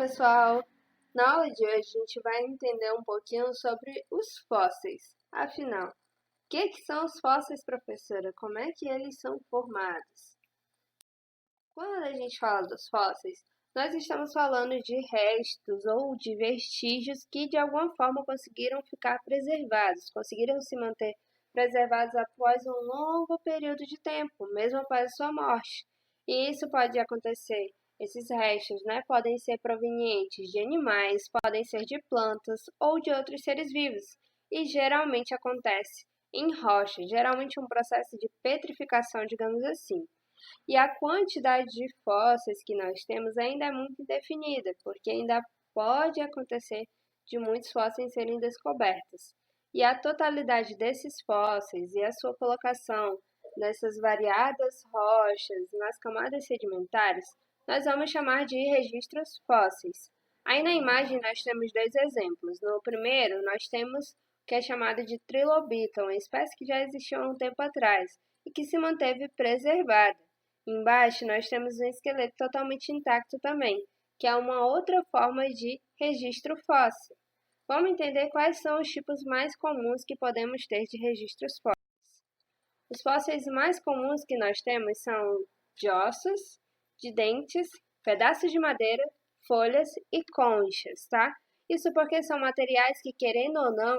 Olá, pessoal! Na aula de hoje a gente vai entender um pouquinho sobre os fósseis. Afinal, o que são os fósseis, professora? Como é que eles são formados? Quando a gente fala dos fósseis, nós estamos falando de restos ou de vestígios que de alguma forma conseguiram ficar preservados, conseguiram se manter preservados após um longo período de tempo, mesmo após sua morte. E isso pode acontecer. Esses restos, podem ser provenientes de animais, podem ser de plantas ou de outros seres vivos. E geralmente acontece em rocha, geralmente um processo de petrificação, digamos assim. E a quantidade de fósseis que nós temos ainda é muito indefinida, porque ainda pode acontecer de muitos fósseis serem descobertos. E a totalidade desses fósseis e a sua colocação nessas variadas rochas, nas camadas sedimentares, nós vamos chamar de registros fósseis. Aí na imagem nós temos dois exemplos. No primeiro, nós temos o que é chamado de trilobita, uma espécie que já existiu há um tempo atrás e que se manteve preservada. Embaixo nós temos um esqueleto totalmente intacto também, que é uma outra forma de registro fóssil. Vamos entender quais são os tipos mais comuns que podemos ter de registros fósseis. Os fósseis mais comuns que nós temos são de ossos, de dentes, pedaços de madeira, folhas e conchas, tá? Isso porque são materiais que, querendo ou não,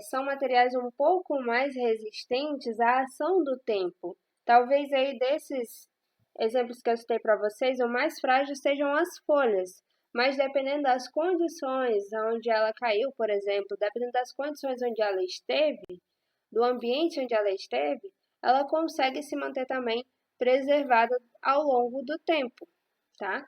são materiais um pouco mais resistentes à ação do tempo. Talvez aí desses exemplos que eu citei para vocês, o mais frágil sejam as folhas, mas dependendo das condições onde ela caiu, por exemplo, dependendo das condições onde ela esteve, do ambiente onde ela esteve, ela consegue se manter também preservada ao longo do tempo, tá?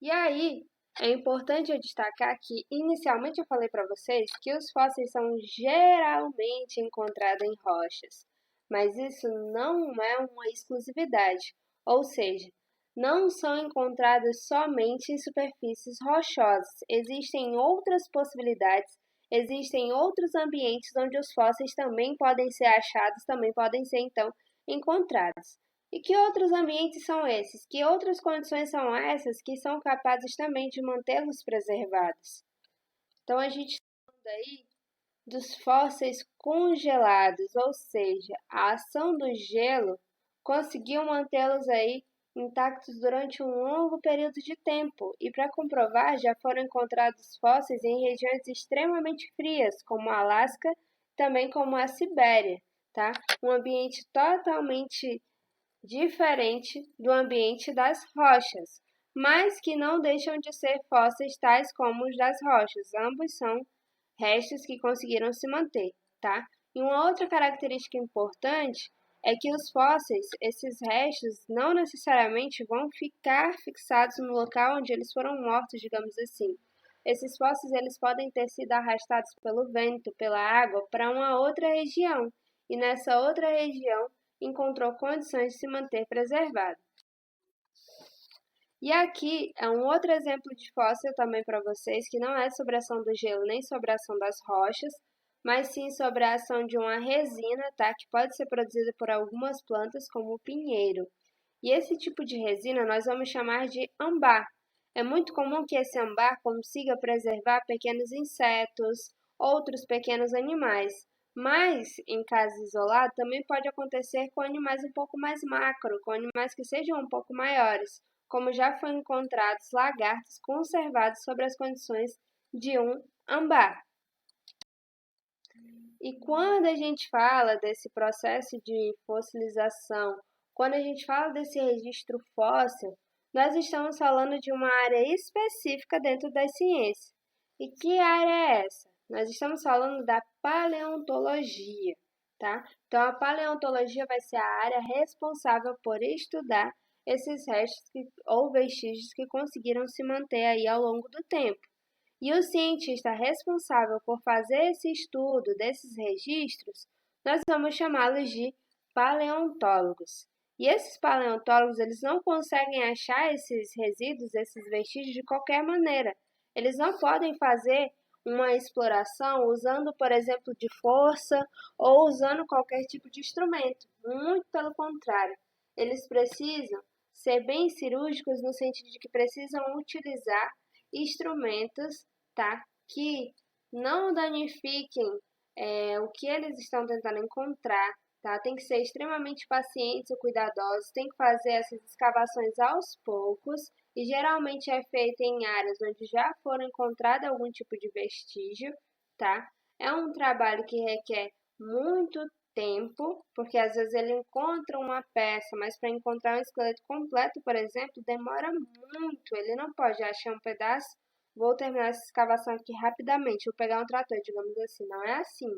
E aí, é importante eu destacar que, inicialmente eu falei para vocês que os fósseis são geralmente encontrados em rochas, mas isso não é uma exclusividade, ou seja, não são encontrados somente em superfícies rochosas. Existem outras possibilidades, existem outros ambientes onde os fósseis também podem ser achados, também podem ser, então, encontrados. E que outros ambientes são esses? Que outras condições são essas que são capazes também de mantê-los preservados? Então, a gente está falando aí dos fósseis congelados, ou seja, a ação do gelo conseguiu mantê-los aí intactos durante um longo período de tempo. E para comprovar, já foram encontrados fósseis em regiões extremamente frias, como o Alasca, também como a Sibéria, tá? Um ambiente totalmente diferente do ambiente das rochas, mas que não deixam de ser fósseis tais como os das rochas. Ambos são restos que conseguiram se manter, tá? E uma outra característica importante é que os fósseis, esses restos, não necessariamente vão ficar fixados no local onde eles foram mortos, digamos assim. Esses fósseis eles podem ter sido arrastados pelo vento, pela água, para uma outra região, e nessa outra região encontrou condições de se manter preservado. E aqui é um outro exemplo de fóssil também para vocês, que não é sobre a ação do gelo nem sobre a ação das rochas, mas sim sobre a ação de uma resina, tá? Que pode ser produzida por algumas plantas, como o pinheiro. E esse tipo de resina nós vamos chamar de âmbar. É muito comum que esse âmbar consiga preservar pequenos insetos, outros pequenos animais. Mas, em caso isolado, também pode acontecer com animais um pouco mais macro, com animais que sejam um pouco maiores, como já foram encontrados lagartos conservados sob as condições de um âmbar. E quando a gente fala desse processo de fossilização, quando a gente fala desse registro fóssil, nós estamos falando de uma área específica dentro da ciência. E que área é essa? Nós estamos falando da paleontologia, tá? Então, a paleontologia vai ser a área responsável por estudar esses restos ou vestígios que conseguiram se manter aí ao longo do tempo. E o cientista responsável por fazer esse estudo desses registros, nós vamos chamá-los de paleontólogos. E esses paleontólogos, eles não conseguem achar esses resíduos, esses vestígios de qualquer maneira. Eles não podem fazer uma exploração usando, por exemplo, de força ou usando qualquer tipo de instrumento. Muito pelo contrário, eles precisam ser bem cirúrgicos no sentido de que precisam utilizar instrumentos, tá, que não danifiquem o que eles estão tentando encontrar, tá? Tem que ser extremamente pacientes e cuidadosos, tem que fazer essas escavações aos poucos e geralmente é feita em áreas onde já foram encontrado algum tipo de vestígio, tá? É um trabalho que requer muito tempo, porque às vezes ele encontra uma peça, mas para encontrar um esqueleto completo, por exemplo, demora muito. Ele não pode achar um pedaço, vou terminar essa escavação aqui rapidamente, vou pegar um trator, digamos assim. Não é assim.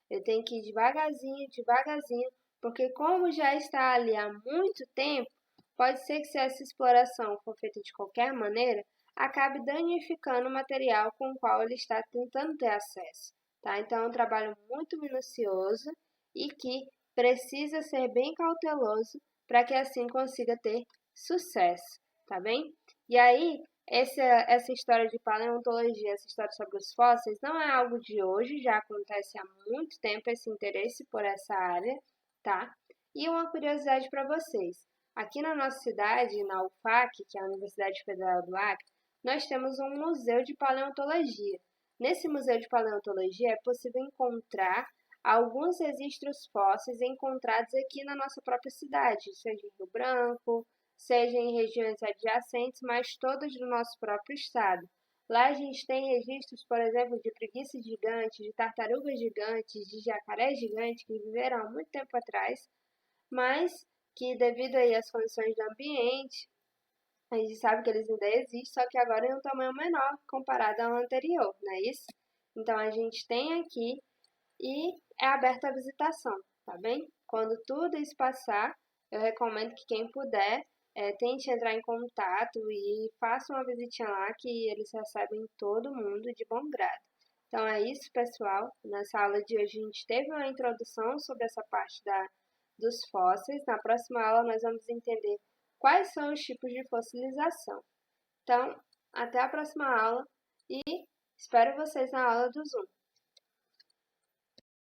Ele tem que ir devagarzinho, devagarzinho, porque como já está ali há muito tempo, pode ser que se essa exploração for feita de qualquer maneira, acabe danificando o material com o qual ele está tentando ter acesso. Tá? Então é um trabalho muito minucioso e que precisa ser bem cauteloso para que assim consiga ter sucesso, tá bem? E aí, essa história de paleontologia, essa história sobre os fósseis, não é algo de hoje, já acontece há muito tempo esse interesse por essa área, tá? E uma curiosidade para vocês: aqui na nossa cidade, na UFAC, que é a Universidade Federal do Acre, nós temos um museu de paleontologia. Nesse museu de paleontologia é possível encontrar alguns registros fósseis encontrados aqui na nossa própria cidade, seja em Rio Branco, seja em regiões adjacentes, mas todas do nosso próprio estado. Lá a gente tem registros, por exemplo, de preguiças gigantes, de tartarugas gigantes, de jacarés gigantes que viveram há muito tempo atrás, mas que devido aí às condições do ambiente, a gente sabe que eles ainda existem, só que agora em um tamanho menor comparado ao anterior, não é isso? Então a gente tem aqui e é aberto à visitação, tá bem? Quando tudo isso passar, eu recomendo que quem puder tente entrar em contato e faça uma visitinha lá que eles recebem todo mundo de bom grado. Então é isso, pessoal. Nessa aula de hoje a gente teve uma introdução sobre essa parte dos fósseis. Na próxima aula nós vamos entender quais são os tipos de fossilização. Então, até a próxima aula e espero vocês na aula do Zoom.